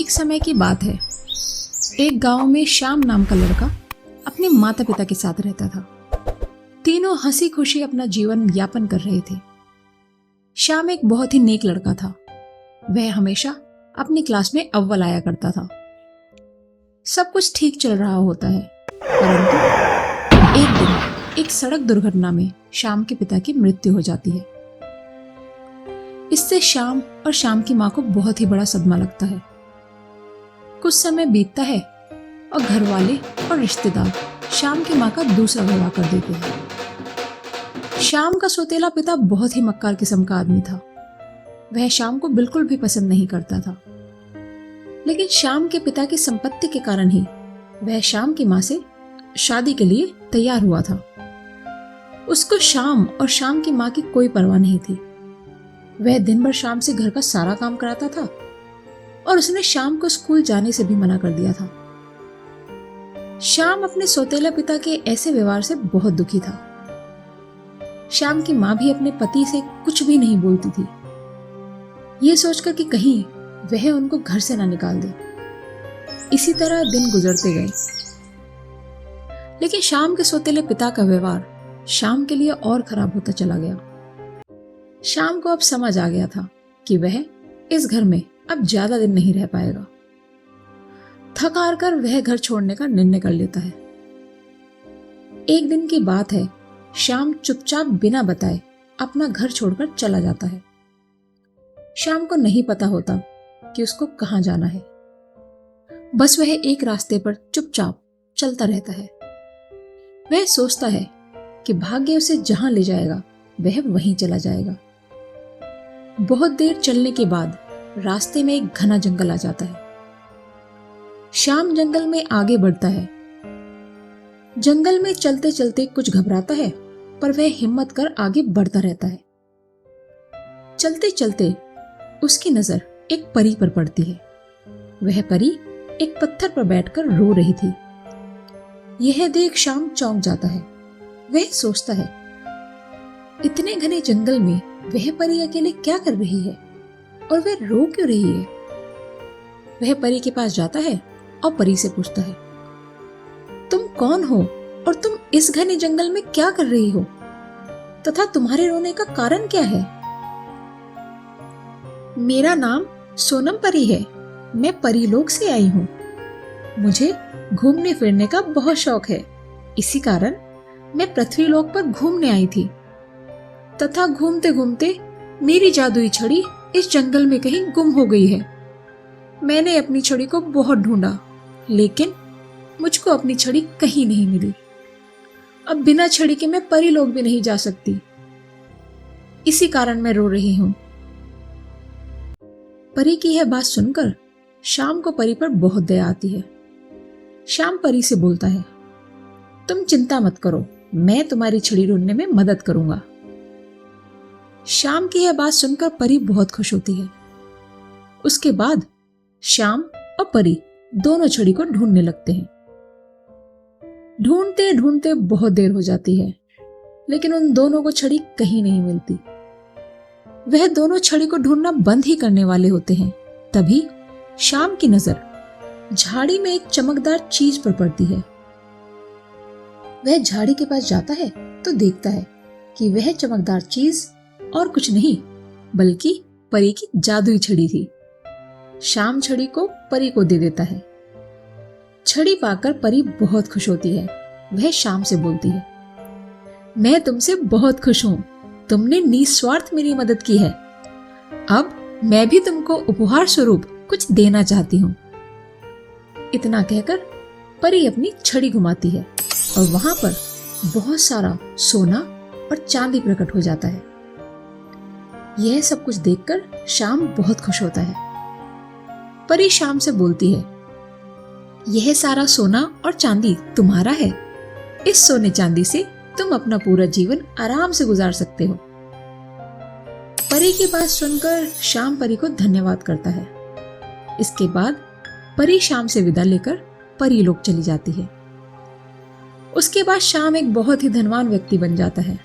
एक समय की बात है। एक गांव में श्याम नाम का लड़का अपने माता पिता के साथ रहता था। तीनों हंसी खुशी अपना जीवन यापन कर रहे थे। श्याम एक बहुत ही नेक लड़का था। वह हमेशा अपनी क्लास में अव्वल आया करता था। सब कुछ ठीक चल रहा होता है, परंतु एक दिन एक सड़क दुर्घटना में श्याम के पिता की मृत्यु हो जाती है। इससे श्याम और श्याम की मां को बहुत ही बड़ा सदमा लगता है। कुछ समय बीतता है और घर वाले और रिश्तेदार श्याम की मां का दूसरा विवाह कर देते हैं। श्याम का सौतेला पिता बहुत ही मक्कार किस्म का आदमी था। वह श्याम को बिल्कुल भी पसंद नहीं करता था, लेकिन श्याम के पिता की संपत्ति के कारण ही वह श्याम की मां से शादी के लिए तैयार हुआ था। उसको श्याम और श्याम की मां की कोई परवाह नहीं थी। वह दिन भर श्याम से घर का सारा काम कराता था और उसने श्याम को स्कूल जाने से भी मना कर दिया था। श्याम अपने सौतेला पिता के ऐसे व्यवहार से बहुत दुखी था। श्याम की मां भी अपने पति से कुछ भी नहीं बोलती थी, ये सोचकर कि कहीं वह उनको घर से ना निकाल दे। इसी तरह दिन गुजरते गए, लेकिन श्याम के सौतेले पिता का व्यवहार श्याम के लिए और खराब होता चला गया। श्याम को अब समझ आ गया था कि वह इस घर में अब ज्यादा दिन नहीं रह पाएगा। थक हार कर वह घर छोड़ने का निर्णय कर लेता है। एक दिन की बात है, श्याम चुपचाप बिना बताए अपना घर छोड़कर चला जाता है। श्याम को नहीं पता होता कि उसको कहां जाना है। बस वह एक रास्ते पर चुपचाप चलता रहता है। वह सोचता है कि भाग्य उसे जहां ले जाएगा वह वहीं चला जाएगा। बहुत देर चलने के बाद रास्ते में एक घना जंगल आ जाता है। श्याम जंगल में आगे बढ़ता है। जंगल में चलते चलते कुछ घबराता है, पर वह हिम्मत कर आगे बढ़ता रहता है। चलते चलते उसकी नजर एक परी पर पड़ती है। वह परी एक पत्थर पर बैठकर रो रही थी। यह देख श्याम चौंक जाता है। वह सोचता है, इतने घने जंगल में वह परी अकेले क्या कर रही है और वह रो क्यों रही है। वह परी के पास जाता है और परी से पूछता है, तुम कौन हो और तुम इस घने जंगल में क्या कर रही हो तथा तुम्हारे रोने का कारण क्या है। मेरा नाम सोनम परी है। मैं परीलोक से आई हूँ। मुझे घूमने फिरने का बहुत शौक है। इसी कारण मैं पृथ्वीलोक पर घूमने आई थी तथा घूमते घूमते मेरी जादुई छड़ी इस जंगल में कहीं गुम हो गई है। मैंने अपनी छड़ी को बहुत ढूंढा, लेकिन मुझको अपनी छड़ी कहीं नहीं मिली। अब बिना छड़ी के मैं परीलोक भी नहीं जा सकती। इसी कारण मैं रो रही हूं। परी की यह बात सुनकर श्याम को परी पर बहुत दया आती है। श्याम परी से बोलता है, तुम चिंता मत करो, मैं तुम्हारी छड़ी ढूंढने में मदद करूंगा। श्याम की यह बात सुनकर परी बहुत खुश होती है। उसके बाद श्याम और परी दोनों छड़ी को ढूंढने लगते हैं। ढूंढते ढूंढते बहुत देर हो जाती है, लेकिन उन दोनों को छड़ी कहीं नहीं मिलती। वह दोनों छड़ी को ढूंढना बंद ही करने वाले होते हैं। तभी श्याम की नजर झाड़ी में एक चमकदार चीज पर पड़ती है। वह झाड़ी के पास जाता है तो देखता है कि वह चमकदार चीज और कुछ नहीं बल्कि परी की जादुई छड़ी थी। श्याम छड़ी को परी को दे देता है। छड़ी पाकर परी बहुत खुश होती है। वह श्याम से बोलती है, मैं तुमसे बहुत खुश हूं। तुमने निस्वार्थ मेरी मदद की है। अब मैं भी तुमको उपहार स्वरूप कुछ देना चाहती हूं। इतना कहकर परी अपनी छड़ी घुमाती है और वहां पर बहुत सारा सोना और चांदी प्रकट हो जाता है। यह सब कुछ देखकर श्याम बहुत खुश होता है। परी श्याम से बोलती है, यह सारा सोना और चांदी तुम्हारा है। इस सोने चांदी से तुम अपना पूरा जीवन आराम से गुजार सकते हो। परी की बात सुनकर श्याम परी को धन्यवाद करता है। इसके बाद परी श्याम से विदा लेकर परीलोक चली जाती है। उसके बाद श्याम एक बहुत ही धनवान व्यक्ति बन जाता है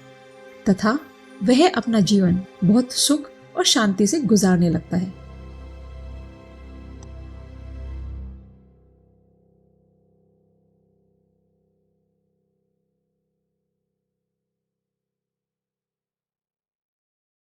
तथा वह अपना जीवन बहुत सुख और शांति से गुजारने लगता है।